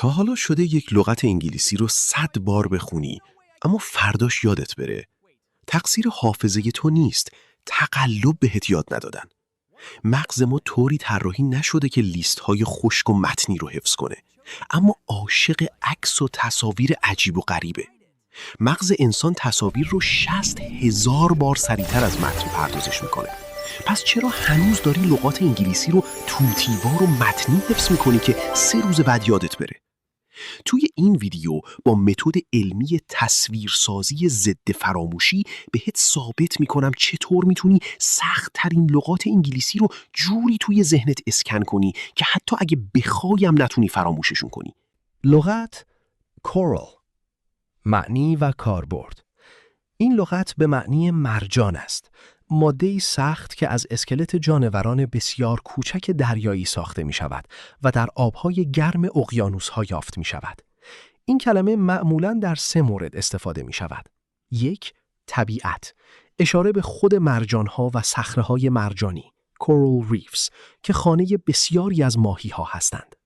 تا حالا شده یک لغت انگلیسی رو 100 بار بخونی اما فرداش یادت بره؟ تقصیر حافظه تو نیست، تقلب بهت یاد ندادن. مغز ما طوری طراحی نشده که لیست‌های خشک و متنی رو حفظ کنه، اما عاشق عکس و تصاویر عجیب و غریبه. مغز انسان تصاویر رو 60,000 بار سریعتر از متن پردازش میکنه. پس چرا هنوز داری لغات انگلیسی رو توتیوار و متنی حفظ میکنی که 3 روز بعد یادت بره؟ توی این ویدیو با متد علمی تصویرسازی ضد فراموشی بهت ثابت میکنم چطور میتونی سخت‌ترین لغات انگلیسی رو جوری توی ذهنت اسکن کنی که حتی اگه بخوایم نتونی فراموششون کنی. لغت کورال، معنی و کاربرد. این لغت به معنی مرجان است، ماده‌ای سخت که از اسکلت جانوران بسیار کوچک دریایی ساخته می شود و در آبهای گرم اقیانوس‌ها یافت می شود. این کلمه معمولاً در 3 مورد استفاده می شود. 1. طبیعت، اشاره به خود مرجان‌ها و صخره‌های مرجانی، coral reefs، که خانه بسیاری از ماهی‌ها هستند.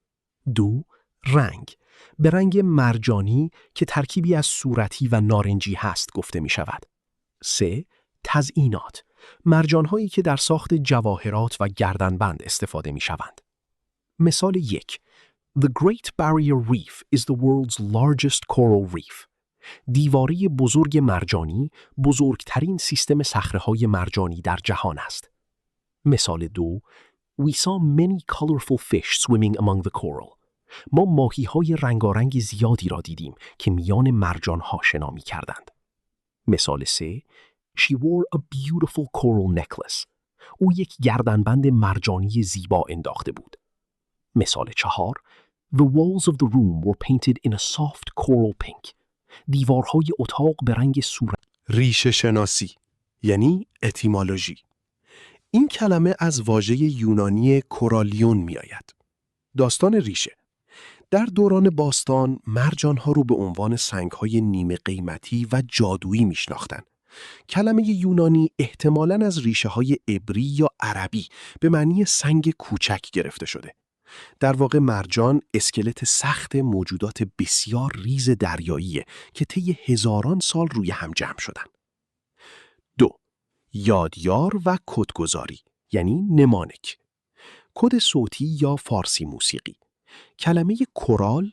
2. رنگ، به رنگ مرجانی که ترکیبی از صورتی و نارنجی هست گفته می شود. 3. تزئینات، مرجان‌هایی که در ساخت جواهرات و گردنبند استفاده می شوند. مثال 1. The Great Barrier Reef is the world's largest coral reef. دیواره بزرگ مرجانی بزرگترین سیستم صخره‌های مرجانی در جهان است. مثال 2. We saw many colorful fish swimming among the coral. ما ماهی‌های رنگارنگ زیادی را دیدیم که میان مرجان‌ها شنا می‌کردند. مثال 3. She wore a beautiful coral necklace. او یک گردنبند مرجانی زیبا انداخته بود. مثال 4. The walls of the room were painted in a soft coral pink. دیوارهای اتاق به رنگ صورت. ریشه شناسی یعنی اتیمولوژی. این کلمه از واژه یونانی کورالیون می آید. داستان ریشه. در دوران باستان مرجانها رو به عنوان سنگهای نیمه قیمتی و جادویی می شناختن. کلمه یونانی احتمالاً از ریشه های عبری یا عربی به معنی سنگ کوچک گرفته شده. در واقع مرجان اسکلت سخت موجودات بسیار ریز دریاییه که طی هزاران سال روی هم جمع شدن. 2. یادیار و کدگذاری یعنی نمانک. کد صوتی یا فارسی موسیقی. کلمه کورال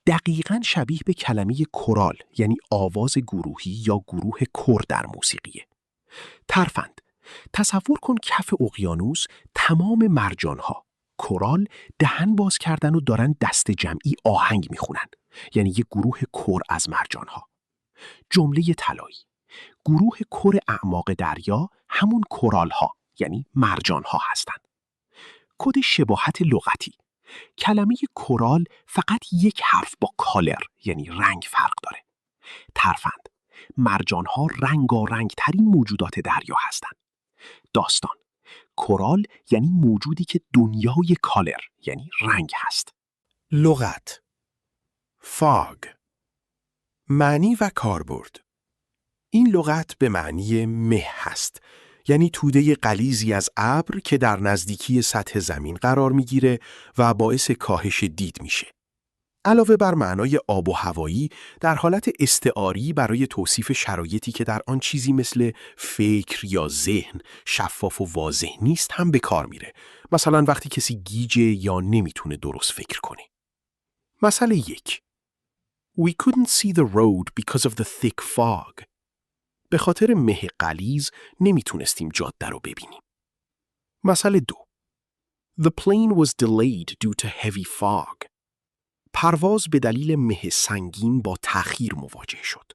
دقیقاً شبیه به کلمه کورال یعنی آواز گروهی یا گروه کور در موسیقیه. ترفند. تصور کن کف اقیانوس تمام مرجانها کورال دهن باز کردن و دارن دست جمعی آهنگ میخونن، یعنی یک گروه کور از مرجانها. جمله طلایی. گروه کور اعماق دریا همون کورالها یعنی مرجانها هستند. کد شباهت لغتی. کلمه کورال فقط یک حرف با کالر یعنی رنگ فرق داره. ترفند. مرجانها رنگارنگ ترین موجودات دریا هستند. داستان. کورال یعنی موجودی که دنیای کالر یعنی رنگ هست. لغت فاگ، معنی و کاربرد. این لغت به معنی مه هست، یعنی توده غلیظی از ابر که در نزدیکی سطح زمین قرار میگیره و باعث کاهش دید میشه. علاوه بر معنای آب و هوایی، در حالت استعاری برای توصیف شرایطی که در آن چیزی مثل فکر یا ذهن شفاف و واضح نیست هم به کار میره. مثلا وقتی کسی گیجه یا نمیتونه درست فکر کنه. مثال 1. We couldn't see the road because of the thick fog. به خاطر مه غلیظ نمیتونستیم جاده رو ببینیم. مثال 2. The plane was delayed due to heavy fog. پرواز به دلیل مه سنگین با تأخیر مواجه شد.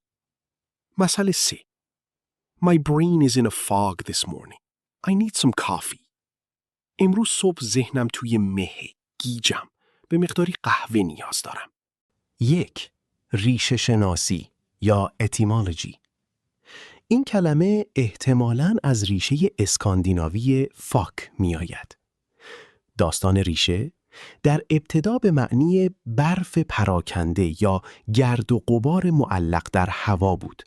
مثال 3. My brain is in a fog this morning. I need some coffee. امروز صبح ذهنم توی مه، گیجم. به مقداری قهوه نیاز دارم. 1. ریشه شناسی یا اتیمولوژی. این کلمه احتمالاً از ریشه اسکاندیناوی فاک می آید. داستان ریشه در ابتدا به معنی برف پراکنده یا گرد و غبار معلق در هوا بود.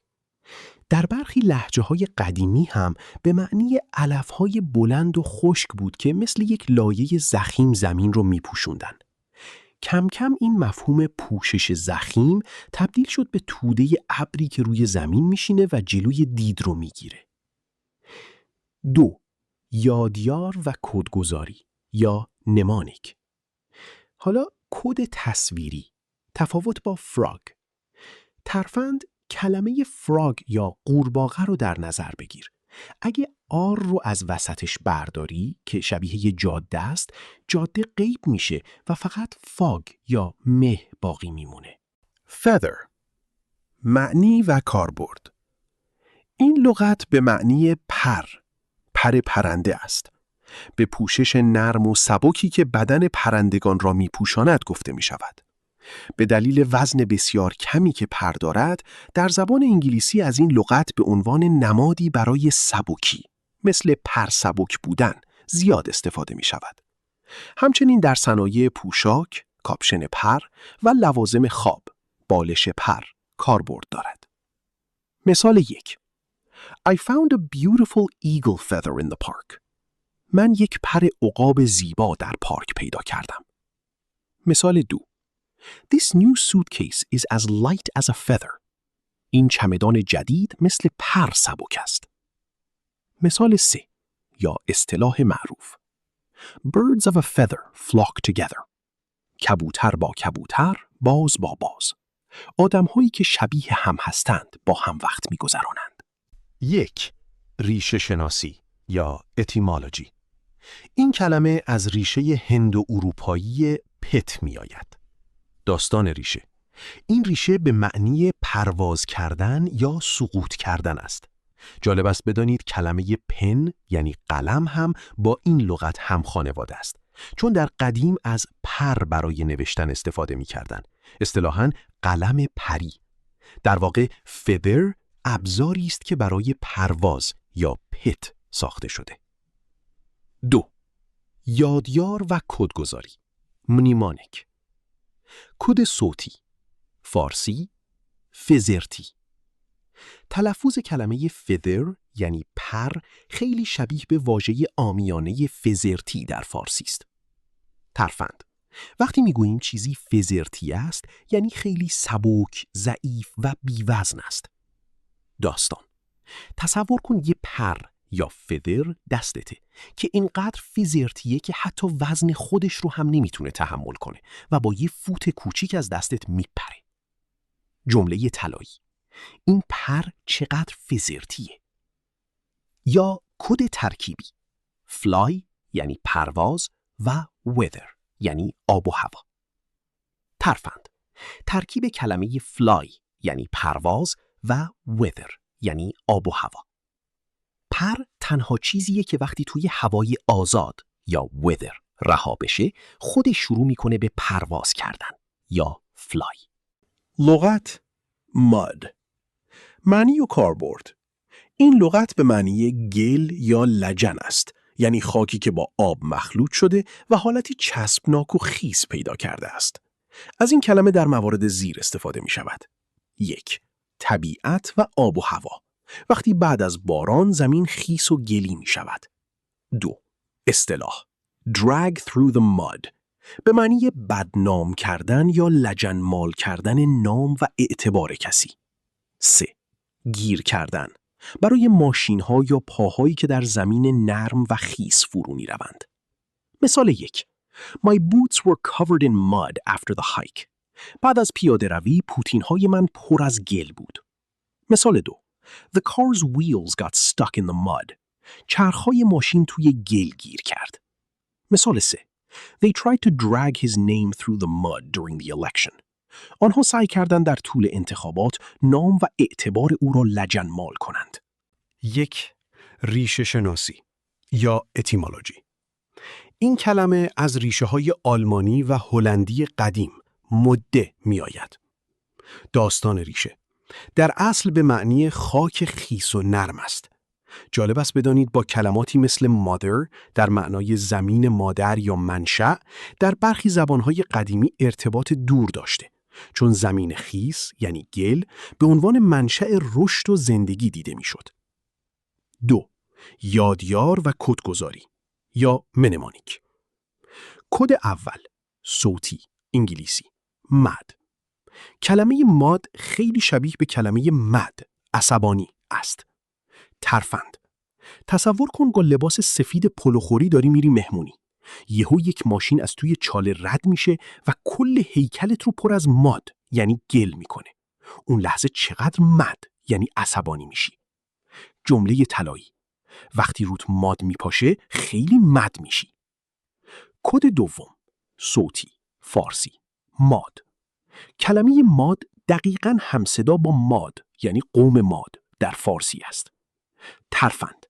در برخی لهجه‌های قدیمی هم به معنی علف‌های بلند و خشک بود که مثل یک لایه ضخیم زمین رو می‌پوشوندن. کم کم این مفهوم پوشش ضخیم تبدیل شد به توده ابری که روی زمین میشینه و جلوی دید رو میگیره. 2. یادیار و کدگذاری یا نمانیک. حالا کد تصویری، تفاوت با فراگ. ترفند کلمه فراگ یا قورباغه رو در نظر بگیر. اگه آر رو از وسطش برداری که شبیه یه جاده است، جاده غیب میشه و فقط فاگ یا مه باقی میمونه. feather معنی و کاربرد. این لغت به معنی پر پرنده است. به پوشش نرم و سبکی که بدن پرندگان را میپوشاند گفته می شود. به دلیل وزن بسیار کمی که پر دارد، در زبان انگلیسی از این لغت به عنوان نمادی برای سبکی، مثل پر سبک بودن، زیاد استفاده می شود. همچنین در صنایع پوشاک، کاپشن پر و لوازم خواب، بالش پر، کاربرد دارد. مثال 1. I found a beautiful eagle feather in the park. من یک پر عقاب زیبا در پارک پیدا کردم. مثال 2. This new suitcase is as light as a feather. این چمدان جدید مثل پر سبک است. مثال 3 یا اصطلاح معروف. Birds of a feather flock together. کبوتر با کبوتر، باز با باز. آدم‌هایی که شبیه هم هستند با هم وقت می‌گذرانند. 1. ریشه شناسی یا etymology. این کلمه از ریشه هندو اروپایی پت می آید. داستان ریشه. این ریشه به معنی پرواز کردن یا سقوط کردن است. جالب است بدانید کلمه پن یعنی قلم هم با این لغت هم خانواده است. چون در قدیم از پر برای نوشتن استفاده می کردن. اصطلاحاً قلم پری. در واقع feather ابزاری است که برای پرواز یا پت ساخته شده. 2. یادیار و کدگذاری منیمانیک. کد صوتی فارسی فزرتی. تلفظ کلمه feather یعنی پر خیلی شبیه به واژه عامیانه فزرتی در فارسی است. ترفند وقتی میگوییم چیزی فزرتی است یعنی خیلی سبک، ضعیف و بی‌وزن است. داستان تصور کن یه پر یا فدر دستته که اینقدر فزرتیه که حتی وزن خودش رو هم نمیتونه تحمل کنه و با یه فوت کوچیک از دستت میپره. جمله طلایی این پر چقدر فزرتیه. یا کد ترکیبی fly یعنی پرواز و weather یعنی آب و هوا. ترفند ترکیب کلمه fly یعنی پرواز و weather یعنی آب و هوا. پر تنها چیزیه که وقتی توی هوای آزاد یا weather رها بشه خودش شروع میکنه به پرواز کردن یا fly. لغت mud معنی و کاربرد. این لغت به معنی گل یا لجن است، یعنی خاکی که با آب مخلوط شده و حالتی چسبناک و خیس پیدا کرده است. از این کلمه در موارد زیر استفاده می شود. 1. طبیعت و آب و هوا. وقتی بعد از باران زمین خیس و گلی می شود. 2. اصطلاح drag through the mud به معنی بدنام کردن یا لجنمال کردن نام و اعتبار کسی. 3. گیر کردن برای ماشین‌ها یا پاهایی که در زمین نرم و خیس فرو می‌روند. مثال 1. My boots were covered in mud after the hike. بعد از پیاده روی پوتین‌های من پر از گل بود. مثال 2. The car's wheels got stuck in the mud. چرخ‌های ماشین توی گل گیر کرد. مثال 3. They tried to drag his name through the mud during the election. آنها سعی کردند در طول انتخابات نام و اعتبار او را لجنمال کنند. 1. ریشه شناسی یا etymology. این کلمه از ریشه های آلمانی و هلندی قدیم مده می آید. داستان ریشه در اصل به معنی خاک خیس و نرم است. جالب است بدانید با کلماتی مثل mother در معنای زمین مادر یا منشأ در برخی زبانهای قدیمی ارتباط دور داشته، چون زمین خیس یعنی گل به عنوان منشأ رشد و زندگی دیده میشد. 2. یادیار و کدگذاری یا منمانیک. کد اول صوتی انگلیسی مد. کلمه ماد خیلی شبیه به کلمه مد عصبانی است. ترفند. تصور کن با لباس سفید پلوخوری داری میری مهمونی. یهو یک ماشین از توی چاله رد میشه و کل هیکلت رو پر از ماد یعنی گل میکنه. اون لحظه چقدر مد یعنی عصبانی میشی. جمله طلایی. وقتی روت ماد میپاشه خیلی مد میشی. کد دوم. صوتی. فارسی. ماد. کلمه ماد دقیقاً همصدا با ماد یعنی قوم ماد در فارسی است. ترفند.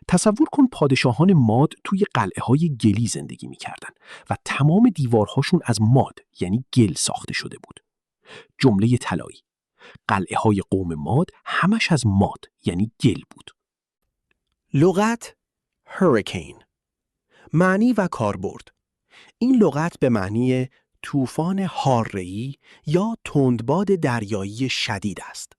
تصور کن پادشاهان ماد توی قلعه‌های گلی زندگی می‌کردن و تمام دیوارهاشون از ماد یعنی گل ساخته شده بود. جمله طلایی. قلعه‌های قوم ماد همش از ماد یعنی گل بود. لغت هوریکین. معنی و کاربرد. این لغت به معنی طوفان حاره‌ای یا تندباد دریایی شدید است.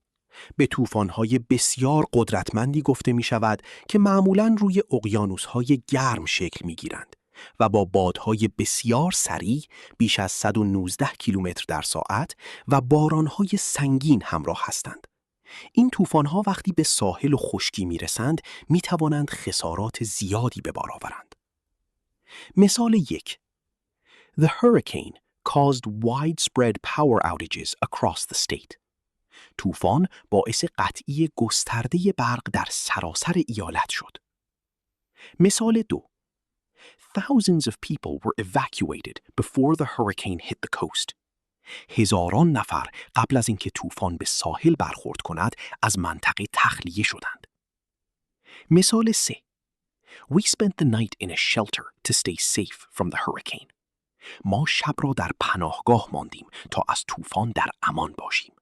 به طوفان‌های بسیار قدرتمندی گفته می‌شود که معمولاً روی اقیانوس‌های گرم شکل می‌گیرند و با بادهای بسیار سریع بیش از 119 کیلومتر در ساعت و باران‌های سنگین همراه هستند. این طوفان‌ها وقتی به ساحل و خشکی می‌رسند می‌توانند خسارات زیادی به بار آورند. مثال 1. The hurricane caused widespread power outages across the state. طوفان باعث قطعی گسترده برق در سراسر ایالت شد. مثال 2. Thousands of people were evacuated before the hurricane hit the coast. هزاران نفر قبل از اینکه طوفان به ساحل برخورد کند از منطقه تخلیه شدند. مثال 3. We spent the night in a shelter to stay safe from the hurricane. ما شب را در پناهگاه ماندیم تا از طوفان در امان باشیم.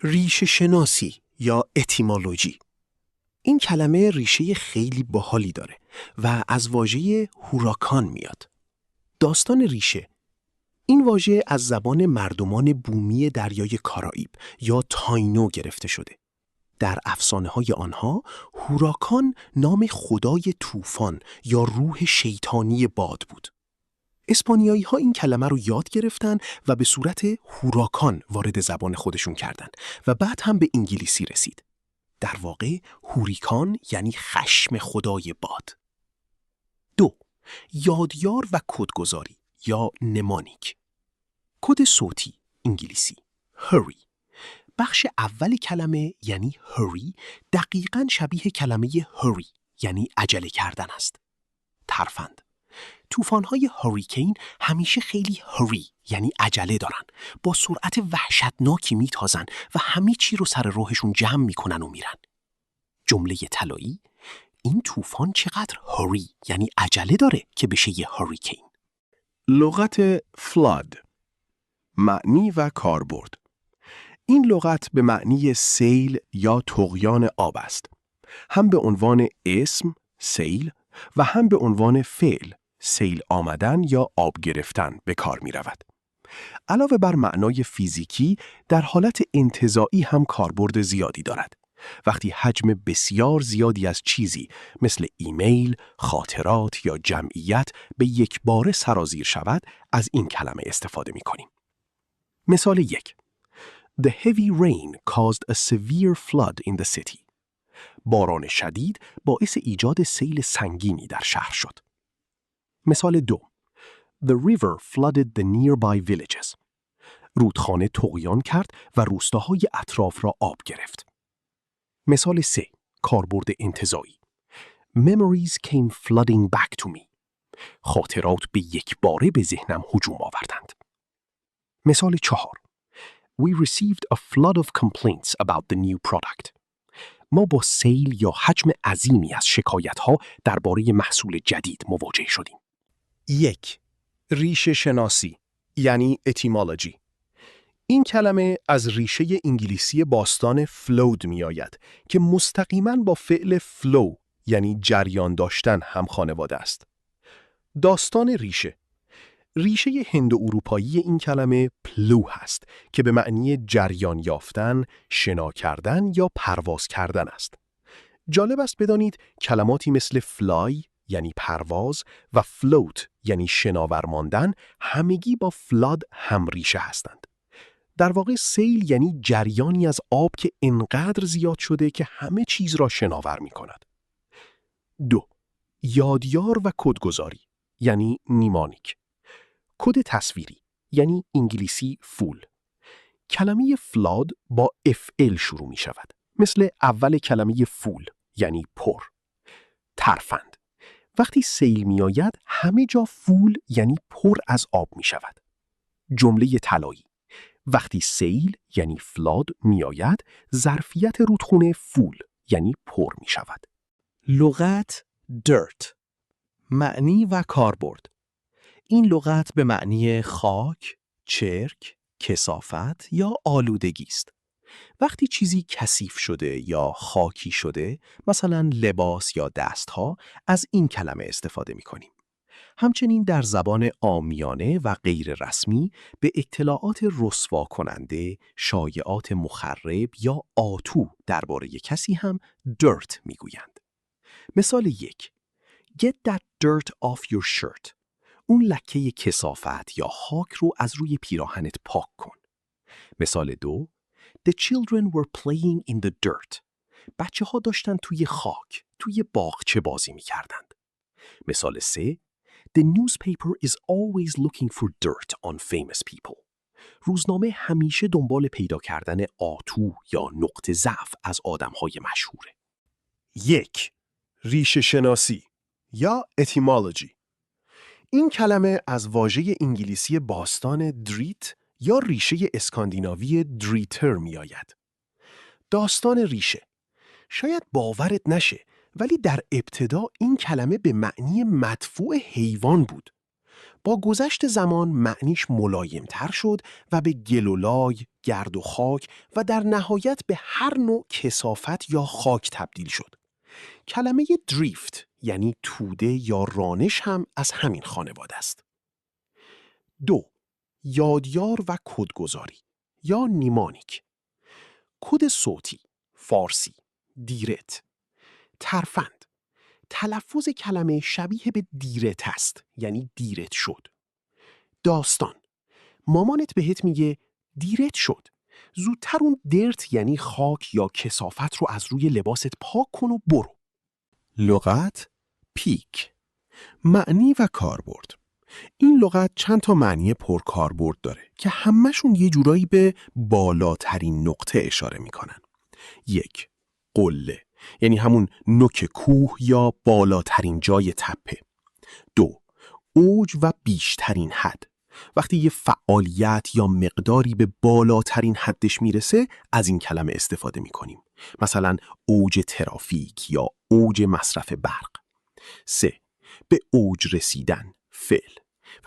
ریشه شناسی یا اتیمولوژی. این کلمه ریشه خیلی باحالی داره و از واژه هوراکان میاد. داستان ریشه. این واژه از زبان مردمان بومی دریای کارائیب یا تاینو گرفته شده. در افسانه‌های آنها هوراکان نام خدای طوفان یا روح شیطانی باد بود. اسپانیایی‌ها این کلمه رو یاد گرفتن و به صورت هوراکان وارد زبان خودشون کردن و بعد هم به انگلیسی رسید. در واقع هوریکان یعنی خشم خدای باد. 2. یادیار و کدگذاری یا نمانیک. کد صوتی انگلیسی hurry. بخش اول کلمه یعنی hurry دقیقاً شبیه کلمه hurry یعنی عجله کردن است. ترفند. طوفان‌های هوریکین همیشه خیلی hurry یعنی عجله دارن. با سرعت وحشتناکی میتازن و همه چی رو سر راهشون جمع میکنن و میرن. جمله طلایی. این طوفان چقدر hurry یعنی عجله داره که بشه یه هوریکین. لغت flood. معنی و کاربرد. این لغت به معنی سیل یا طغیان آب است. هم به عنوان اسم سیل و هم به عنوان فعل سیل آمدن یا آب گرفتن به کار می رود. علاوه بر معنای فیزیکی در حالت انتزاعی هم کاربرد زیادی دارد. وقتی حجم بسیار زیادی از چیزی مثل ایمیل، خاطرات یا جمعیت به یک باره سرازیر شود از این کلمه استفاده می کنیم. مثال 1. The heavy rain caused a severe flood in the city. باران شدید باعث ایجاد سیل سنگینی در شهر شد. مثال 2. The river flooded the nearby villages. رودخانه طغیان کرد و روستاهای اطراف را آب گرفت. مثال 3. کاربرد انتزاعی. Memories came flooding back to me. خاطرات به یک باره به ذهنم هجوم آوردند. مثال 4. We received a flood of complaints about the new product. ما با سیل یا حجم عظیمی از شکایت‌ها درباره محصول جدید مواجه شدیم. 1. ریشه شناسی یعنی etymology. این کلمه از ریشه انگلیسی باستان flowed می آید که مستقیماً با فعل flow یعنی جریان داشتن هم خانواده است. داستان ریشه. ریشه هندو-اروپایی این کلمه پلو هست که به معنی جریان یافتن، شنا کردن یا پرواز کردن است. جالب است بدانید کلماتی مثل fly یعنی پرواز و float یعنی شناور ماندن همگی با flood هم ریشه هستند. در واقع سیل یعنی جریانی از آب که انقدر زیاد شده که همه چیز را شناور می کند. 2. یادیار و کدگذاری یعنی نیمانیک. کد تصویری یعنی انگلیسی فول. کلمه flood با FL شروع می شود. مثل اول کلمه فول یعنی پر. ترفند. وقتی سیل می آید همه جا فول یعنی پر از آب می شود. جمله طلایی. وقتی سیل یعنی flood می آید ظرفیت رودخانه فول یعنی پر می شود. لغت dirt. معنی و کاربرد. این لغت به معنی خاک، چرک، کثافت یا آلودگی است. وقتی چیزی کثیف شده یا خاکی شده، مثلا لباس یا دستها، از این کلمه استفاده می کنیم. همچنین در زبان عامیانه و غیر رسمی به اطلاعات رسوا کننده، شایعات مخرب یا آتو درباره کسی هم dirt می گویند. مثال 1. Get that dirt off your shirt. اون لکه کثافت یا خاک رو از روی پیراهنت پاک کن. مثال 2. The children were playing in the dirt. بچه ها داشتن توی خاک، توی باغچه بازی می کردند. مثال 3. The newspaper is always looking for dirt on famous people. روزنامه همیشه دنبال پیدا کردن آتو یا نقطه ضعف از آدم‌های مشهوره. 1. ریشه شناسی یا etymology. این کلمه از واژه انگلیسی باستان دریت یا ریشه اسکاندیناوی دریتر می آید. داستان ریشه. شاید باورت نشه ولی در ابتدا این کلمه به معنی مدفوع حیوان بود. با گذشت زمان معنیش ملایمتر شد و به گلولای، گرد و خاک و در نهایت به هر نوع کثافت یا خاک تبدیل شد. کلمه دریفت یعنی توده یا رانش هم از همین خانواده است. 2. یادیار و کدگذاری یا نیمانیک. کد صوتی، فارسی، دیرت. ترفند. تلفظ کلمه شبیه به دیرت است یعنی دیرت شد. داستان. مامانت بهت میگه دیرت شد. زودتر اون درت یعنی خاک یا کثافت رو از روی لباست پاک کن و برو. لغت پیک. معنی و کاربرد. این لغت چند تا معنی پرکاربرد داره که همه‌شون یه جورایی به بالاترین نقطه اشاره میکنن. 1. قله، یعنی همون نوک کوه یا بالاترین جای تپه. 2. اوج و بیشترین حد. وقتی یه فعالیت یا مقداری به بالاترین حدش میرسه از این کلمه استفاده میکنیم. مثلا اوج ترافیک یا اوج مصرف برق. 3. به اوج رسیدن، فعل.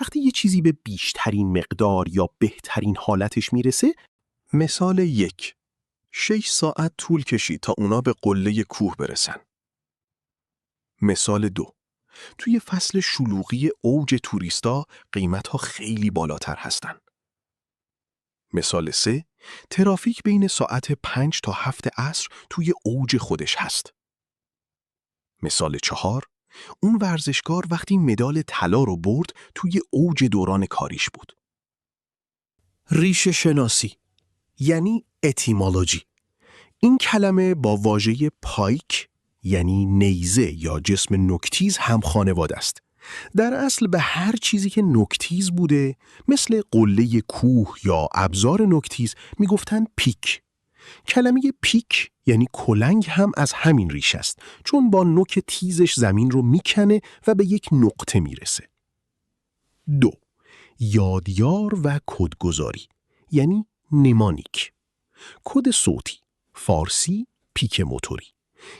وقتی یه چیزی به بیشترین مقدار یا بهترین حالتش میرسه. مثال 1. 6 ساعت طول کشید تا اونا به قله کوه برسن. مثال 2. توی فصل شلوغی اوج توریستا قیمت‌ها خیلی بالاتر هستن. مثال 3. ترافیک بین ساعت 5 تا 7 عصر توی اوج خودش هست. مثال 4. اون ورزشکار وقتی مدال طلا رو برد توی اوج دوران کاریش بود. ریشه شناسی یعنی etymology. این کلمه با واژه پایک یعنی نیزه یا جسم نوک‌تیز هم خانواده است. در اصل به هر چیزی که نوک‌تیز بوده مثل قله کوه یا ابزار نوک‌تیز میگفتن پیک. کلمه پیک یعنی کلنگ هم از همین ریشه است چون با نوک تیزش زمین رو میکنه و به یک نقطه میرسه. 2. یادیار و کدگذاری یعنی نیمانیک. کد صوتی، فارسی، پیک موتوری.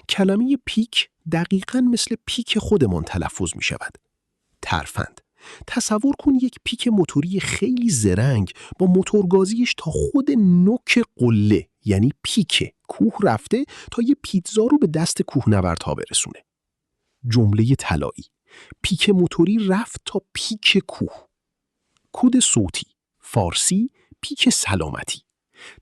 کلمه پیک دقیقاً مثل پیک خودمان تلفظ می شود. ترفند. تصور کن یک پیک موتوری خیلی زرنگ با موتورگازیش تا خود نوک قله یعنی پیک کوه رفته تا یه پیتزا رو به دست کوهنوردها برسونه. جمله طلایی. پیک موتوری رفت تا پیک کوه. کد صوتی، فارسی، پیک سلامتی.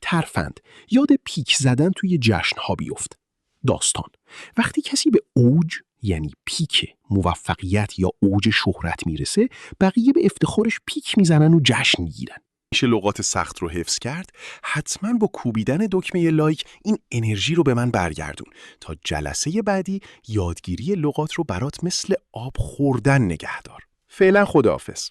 ترفند. یاد پیک زدن توی جشن‌ها بیفت. داستان. وقتی کسی به اوج یعنی پیک موفقیت یا اوج شهرت میرسه، بقیه به افتخارش پیک میزنن و جشن میگیرن. میشه لغات سخت رو حفظ کرد؟ حتما با کوبیدن دکمه لایک این انرژی رو به من برگردون تا جلسه بعدی یادگیری لغات رو برات مثل آب خوردن نگه دار. فعلا خداحافظ.